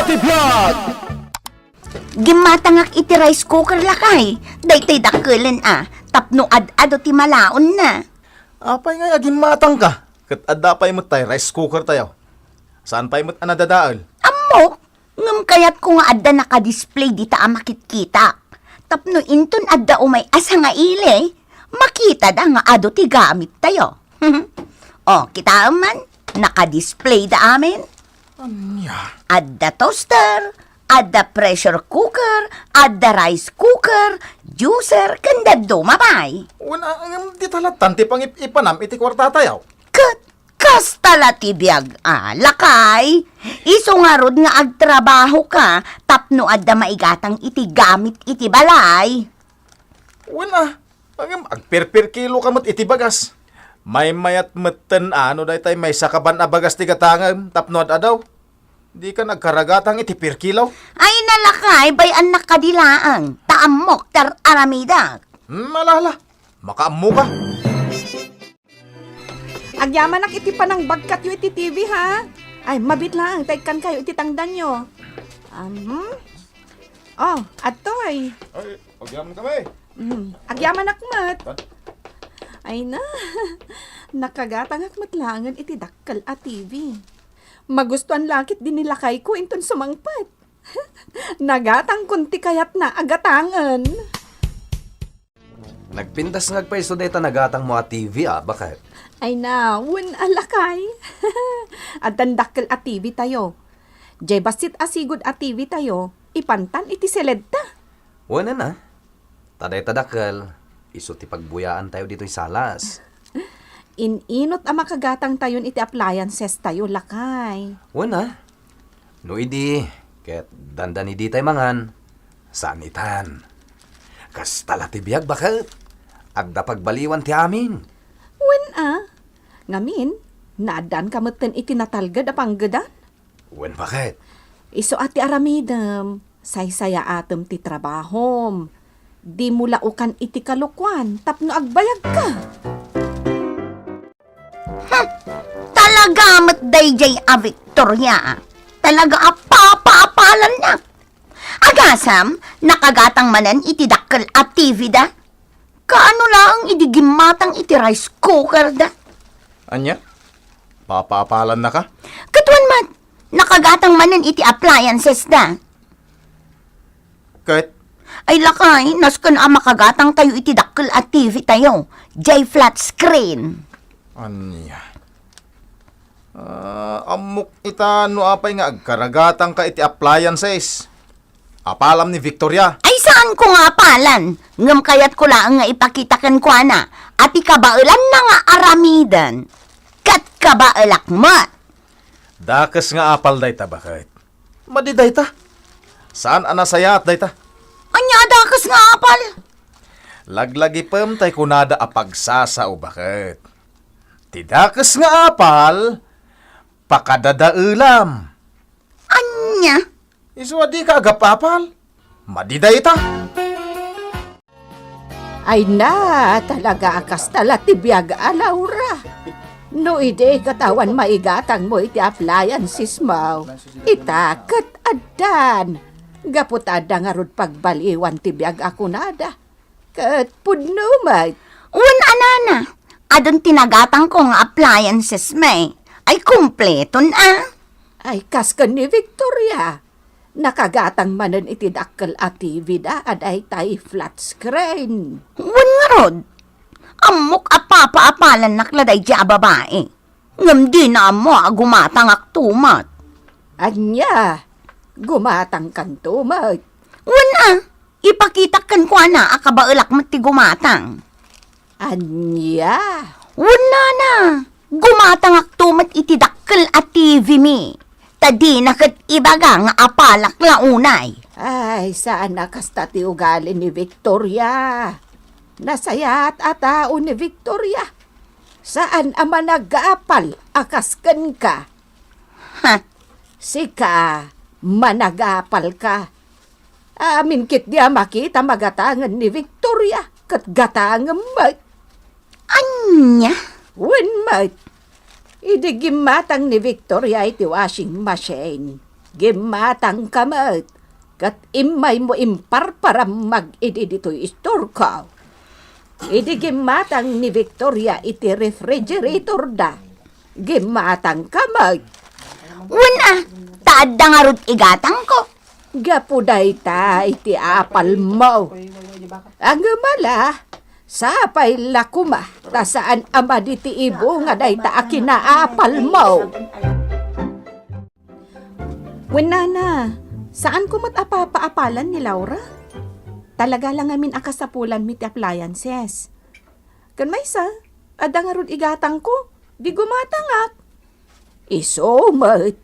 Tibiyag! Gimatangak iti rice cooker lakay. Daytay dakkelan tapno ad-ado ti malaon na. Apay nga aging matang ka. Kat adda pa'y mo tayo, rice cooker tayo. Saan pa'y mo anadadaal? Ammo, ngam kayat ko nga adda naka-display di ta makit-kita. Tapno inton adda umay asa nga ile, makita da nga ado ti gamit tayo. Kita man, naka-display da amin. Anya? Adda toaster, adda pressure cooker, adda rice cooker, juicer, kanda dumabay. Wala, di talatan, ti pang ipanam, iti kwarta tayo. KASTA ti BIAG, lakay. Iso nga rod nga agtrabaho ka, tapno adda maigatang iti gamit iti balay. Wala, agperper kilo ka iti bagas. May mayat meten dahi tayo may sakaban na bagas ti gatangam, tapno adaw. Di ka nagkaragatang iti per kilo. Ay nalakay, bayan nakadilaang, taamok tar aramida. Malala, makaammo ka. Agyaman nak iti panang bagkat yu iti TV ha. Ay, mabit lang, taykan kayo iti tangdan nyo. Oh, atoy. Ay, agyam kami. Agyaman akmat. Ay na, nakagatang akmatlangan iti dakkel a TV. Magustuhan lakit din nilakay ko inton sumangpat. Nagatang kunti kayat na agatangan. Nagpintas ngagpaiso deta nagatang mo a TV bakit? Ay na, wun alakay. At dandakkel a TV tayo. Jay basit asigod a TV tayo, ipantan iti seled ta. Wala na. Taday tadakkel, iso ti pagbuyaan tayo dito'y salas. Ininot ang makagatang tayon iti appliances tayo, lakay. Wala. No idi, ket dandan idi tayo mangan. Sanitan. Kastala ti biyag bakit? Agda pagbaliwan ti amin. Wen ngamin, naadan kamutin iti natalgad a panggadan. Wen bakit? Iso ati aramidam, say-saya atem ti trabahom. Di mula ukan iti kalukwan, tapno agbayag ka. Talaga mat dayjay a Victoria. Talaga apapaapalan na. Agasam, nakagatang manan iti dakkel a TV da. Kaano lang idigimatang iti rice cooker da. Anya? Papaapalan na ka? Katuan mat, nakagatang manan iti appliances da. Kahit, Ay lakay, naskan a makagatang tayo iti dakkel a TV tayo. Jay flat screen. anya? Amok ita no apay nga agkaragatang ka iti appliances. Apalam ni Victoria. Ay saan ko nga palan? Ngam kayat ko lang nga ipakitakan ko na. At ikabailan na nga aramidan. Kat kabailak mo. Dakas nga apal day ta bakit? Madiday ta. Saan anasayat day ta? Anya dakas nga apal? Laglagi pem tay kunada apagsasao bakit? Tidakas nga apal, pakadadaulam. Anya? Iswadi ka agapapal. Madiday ta. Ay na, talaga akas tala ti biyag a Laura. No ide katawan maigatang mo iti appliances mo. Itakat adan. Gapot ada nga rod pagbaliwan ti biyag ako nada. Kat pudno may. Un anana. Adon tinagatang ko nga appliances may. Ay kumpleton Ay kaskan ni Victoria. Nakagatang manan iti dakkel a TV da aday tay flat screen. Un nga rod. Amok apapa-apalan nakladay di a babae. Ngam di na mo agumatang aktumat. Anya, gumatang kan tumat. Un ipakitakan ko na akabailak mo ti gumatang. Anya, Wala na. Gumatang aktumat iti dakkel at TV mi. Tadi nakat ibaga nga apalak launay. ay saan nakasta ti ugali ni Victoria? Nasayat atao ni Victoria. Saan ama nag-aapal akasken ka? Ha? Sika, managapal ka. Amin kit dia makita magatangan ni Victoria kat gatangan mat. Anya? Wen mat. Idigimatang ni Victoria iti washing machine. Gimatang kamat. Kat imay mo impar para mag-idi dito'y istorkaw. Idi gimatang ni Victoria iti refrigerator da. Gimatang kamay. Wala, taad da nga rod igatang ko. Gapuday ta iti apal mo. Ang mala, sapay lakuma, ta saan ama diti ibo nga day ta akinaapal mo. Wenana, saan ko matapapaapalan ni Laura? Talaga lang amin akasapulan mit appliances. Kan may sa, ada nga rod igatang ko, di gumatangak. Iso, mat.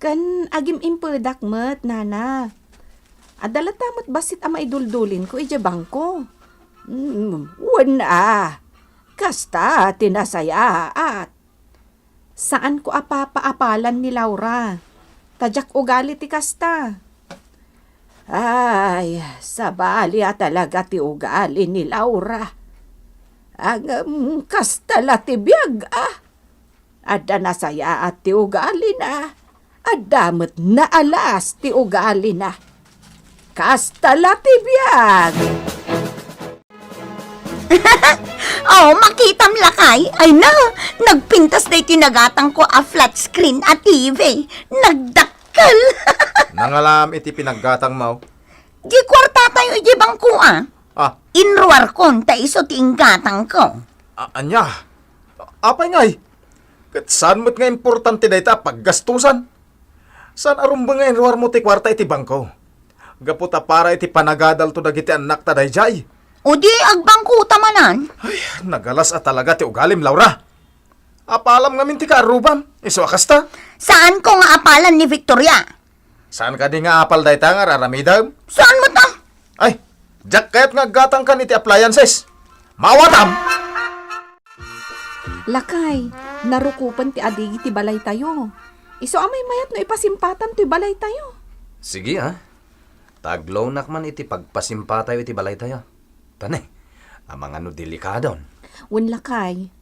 Kan agim impedak met, nana. Adalatamot basit ama iduldulin ko ijabang ko. Wala. Kasta, tinasaya at. Saan ko apapaapalan ni Laura? Tadyak ugali ti kasta. Ay, sabali talaga ti ugali ni Laura. Ang kastala ti BIAG Ada nasaya at ti ugali na. Adamot na alas ti ugali na. Kastala ti BIAG. Oh, makitam lakay. Ay na, nagpintas na itinagatang ko a flat screen at TV. Nagdakkel. Nangalam iti pinaggatang mo. Di kwarta tayo ijibang ko Ah, Inruar kon ta iso ti inggatang ko. anya. Apay ngay. Kat saan mo't nga importante na ita paggastusan? Saan arumba nga inruar mo ti kwarta iti bangko? Gaputa para iti panagadal to dagiti anak ta dayjay. O di agbangko tamanan. Ay, nagalas at talaga ti ugalim, Laura. Apalam nga min ti kaarubam. Iso akasta. Saan ko nga apalan ni Victoria? Saan ka di nga apal day ta nga raramidam? Saan mo ta? Ay, jak kayat nga gatang kan iti appliances. Mawatam! Lakay, narukupan ti adigi ti balay tayo. Iso amay mayat no ipasimpatan ti balay tayo. Sige Taglow nakman iti pagpasimpa tayo iti balay tayo. Tane, amang ano delikadon. Wen lakay,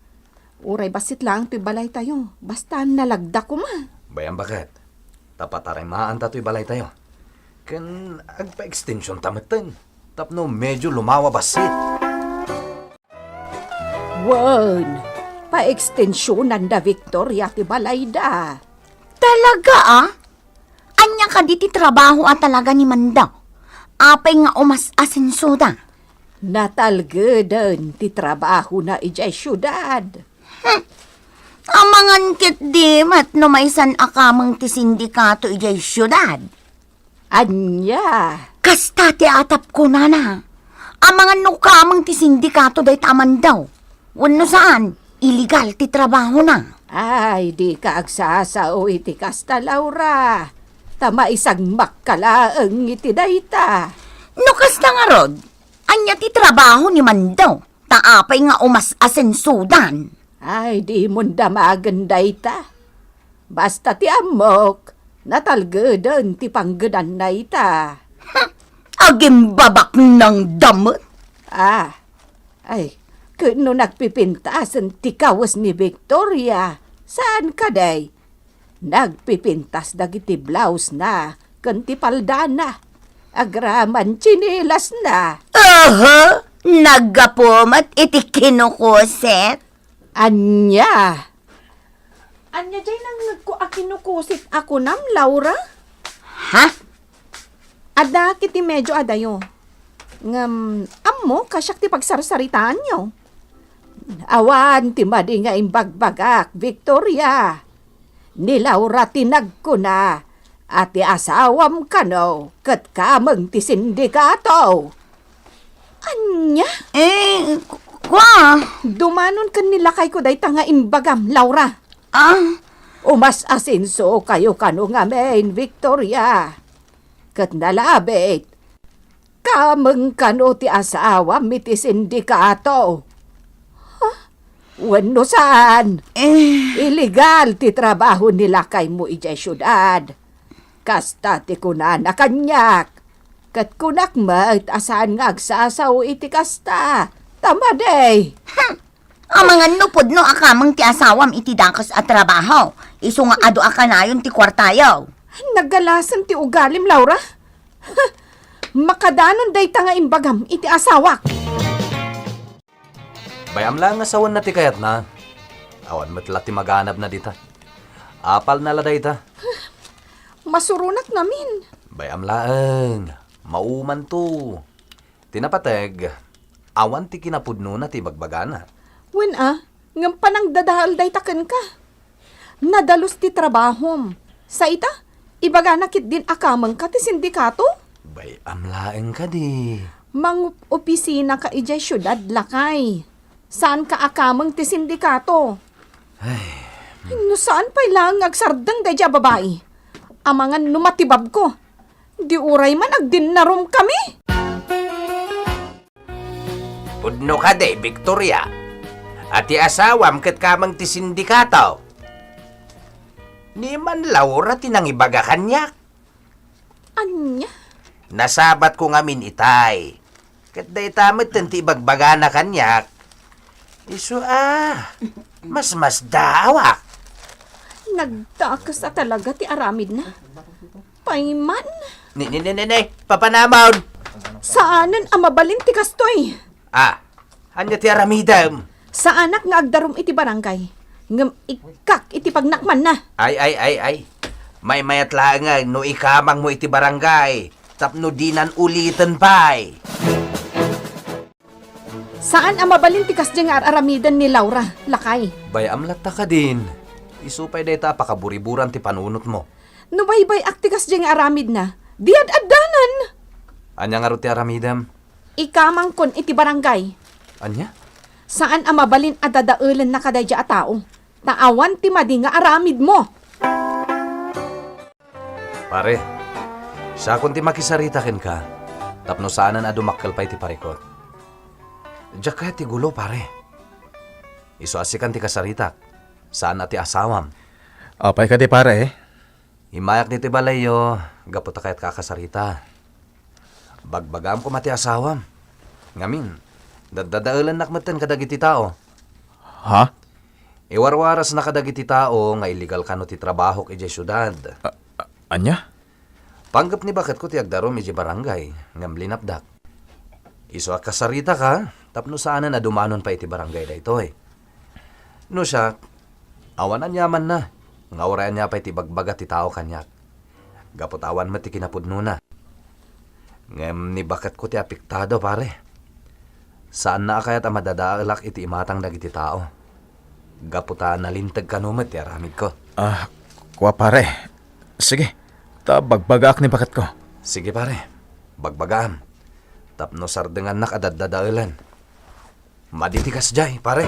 uray basit lang ti balay tayo. Basta nalagda ko ma. Bayan bakit? Tapataray maanta to'y balay tayo. Kan agpa-extension tamatan. Tapno medyo lumawa basit. Wan, pa-extensyonan da Victoria ti balay da. Talaga Anya ka di ti trabaho at talaga ni Mandaw. Apay nga umas asensuda. Natalgedan ti trabaho na ijay syudad. Amangan kit di mat no maisan akamang ti sindikato ijay syudad. Anya, Kasta ti atap ko nana. Amangan no kamang ti sindikato day taman daw. Wano saan? Illegal ti trabaho na. ay di ka agsasao iti kasta Laura. Tama isang makkalaang iti dayta. No kasta nga rod, anya ti trabaho ni Mandaw. Taapay nga umas asensudan. Ay di mo damagan dayta. Basta ti amok, natalgedan ti panggedan na ita. Agimbabak ng damot. Ay, kuno nagpipintasan ti kawas ni Victoria. Saan ka day? Nagpipintas dagiti blouse na, kanti palda na. Agraman chinilas na. Nagapumat iti kinukuset. Anya, Anya jay nang nagkuakinukusit ako nam, Laura? Ha? Ada kiti medyo adayo. Ngam, ammo, kasyak ti pagsarsaritaan nyo. awan ti madi nga imbagbagak, Victoria. Ni Laura tinagko na, at ti asawam kano, kat kamang ti sindikato. Anya? Kwa? Dumanon kan nilakay ko day nga imbagam, Laura. Umas asinso kayo kano nga main, Victoria. Kat nalabit, kamang kano ti asawa miti sindikato. Wano saan? Illegal ti trabaho nila kay mo ijay syudad. Kasta ti kunana kanyak. Kat kunak mat asan nga agsasaw iti kasta. Tama day. Amangan no pudno akamang ti asawam iti dakas at trabaho. Iso nga ado akanayon ti kwartayaw. Naggalasan ti ugalim, Laura. Makadanon day ta nga imbagam iti asawak. Bayam lang nga sawan na ti kayat na. Awan matla ti maganap na dita. Apal na laday ta. Masurunak namin. Bayam laeng. Mauman to. Tinapateg. Awan ti kinapudno na ti bagbagana. Wen ngam panang dadahal day taken ka. Nadalos ti trabahom. Sa ita, ibaga nakit din akamang ka ti sindikato. Bayam laeng ka di. Mang opisina ka ijay syudad lakay. Saan ka akamang ti sindikato? No saan pa ilang agsardang day dya babae? Amangan numatibab ko. Di uray man agdinarom kami. Pudno ka de, Victoria. At asawam kat kamang ti sindikato. Ni man Laura tinangibaga kanyak. Anya? Nasabat ko ngamin itay. Kat day tamit ti ibagbaga na kanyak. Iso mas dawak. Nagtakas talaga ti aramid na. Paiman. Ni, papanamon. Saanan ang mabalin ti kastoy? Anya ti aramidam. Sa anak nga agdarom iti barangay. Ngam ikak iti pagnakman na. Ay. May mayat lang nga, no ikamang mo iti barangay. Tapno dinan ulitin pa'y. Saan ang mabalin ti kasdya nga aramidan ni Laura, lakay? Bayam latta ka din. Isupay day ta pakaburiburan ti panunot mo. No baybay akti kasdya nga aramid na, diad-addanan. Anya nga ro ti aramidam? Ikamang kon iti barangay. Anya? Saan ang mabalin adadaulan na kadadya a tao? Taawan ti madi nga aramid mo. Pare, sa kun ti makisarita ken ka, tapno saanan adumakkel pa iti parikot. Diyak kaya ti gulo, pare. Iso asikan ti kasarita. Saan na ti asawam? Apay ka di pare. Himayak ni ti balayo, gaputa kayat kakasarita. Bagbagam ko mati asawam. Ngamin, dadadaulan nakmatan kadagiti tao. Ha? Iwarwaras na kadagiti tao nga illegal kano ti trabaho iti syudad. Anya? Panggap ni bakit ko ti agdarom iti barangay, ngam linapdak. Iso kasarita ka, tapno saanan na dumanon pa iti barangay da ito eh. No siya, awanan yaman na. Ngawarayan niya pa iti bagbaga ti tao kanyak. Gaputawan mo ti kinapudno na. Ngem ni bakit ko ti apektado pare. Saan na kayat ang madadaalak iti imatang dagiti tao. Gaputaan na lintag kanumat ti aramid ko. Kuwa pare. Sige, bagbagak ni bakit ko. Sige pare, bagbagam. Tapno sardengan nak adadadaulan. Maditikas jay pare.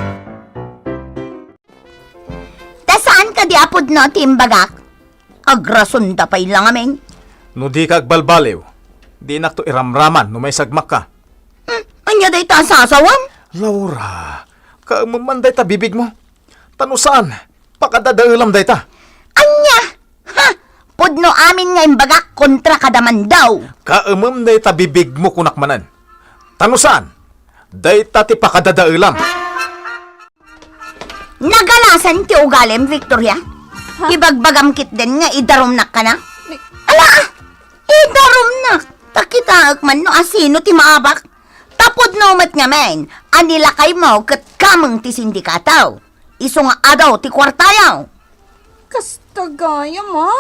Saan ka di apod no, timbagak? Agrason da pa ilang aming. No di ka agbalbaliw. Di nak to iramraman no may sagmak ka. Anya day ta sasawan? Laura, kaamuman day ta bibig mo. Tano saan? Pakadadaulam day ta. Anya? Ha? Pudno amin nga imbagak kontra kadaman daw. Kaamam day ta bibig mo kunakmanan. Tano saan? Day ta ti pakadadaulam. Nagalasan ti ugalim, Victoria. Ibagbagam kit din nga idarom nak ka na. Ala! Idarom nak! Takitaak man no asino ti maabak. Tapod no mat nga men, anilakay mo kat kamang ti sindikataw. Iso nga adaw ti kwartayaw. Kastagaya mo?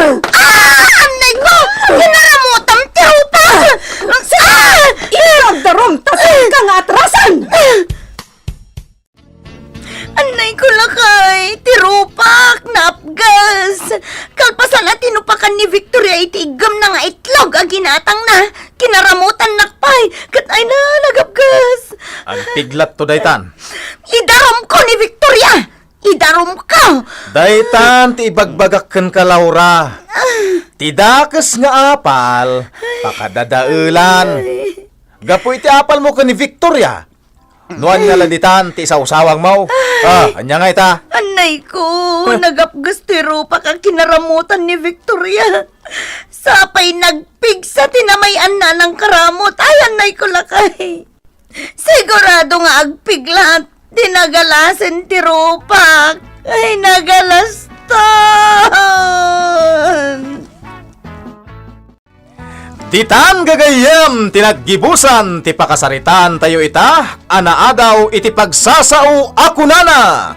Anay mo! Kinaramutam ti upa! Iagdarom, tasan ka nga atrasan! Anay ko lakay, tirupak, napgas. Kalpasan na tinupakan ni Victoria itigam na nga itlog ang ginatang na. Kinaramutan nakpay, kat ay na nagapgas. Ang piglat to daytan. Idarom ko ni Victoria! Idarom ka! Daytan ti ibagbagakken ka Laura. Tidakas nga apal, pakadadaulan. Gapoy ti apal mo ka ni Victoria. Nuan nga laditan ti isaw-sawang mo. Anya nga ita? Anay ko, nagapgas tirupak ang kinaramutan ni Victoria. Sapay nagpigsa tinamayan na ng karamot. Ay, anay ko lakay. Sigurado nga agpiglat. Dinagalasan ti Rupak. Ay, nagalastan. Titan gagayem tinaggibusan ti pakasaritan tayo ita, anaadaw iti pagsasao ako nana.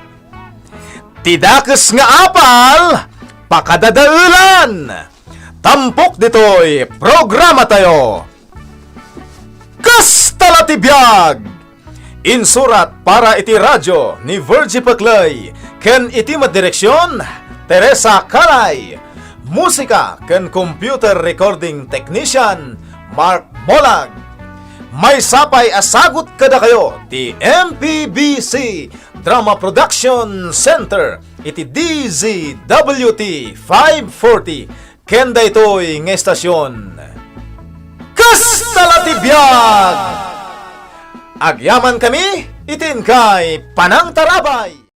Tidakes nga apal, pakadadaulan. Tampok ditoy programa tayo. KASTA ti BIAG. Insurat para iti radyo ni Virgie Paclay, ken iti madireksyon Teresa Calay. Musika ken computer recording technician Mark Molag. May sapay asagot kada kayo ti MPBC Drama Production Center iti DZWT 540 ken daytoy nga estasyon. KASTA ti BIAG. Agyaman kami itin kay Panang Tarabay.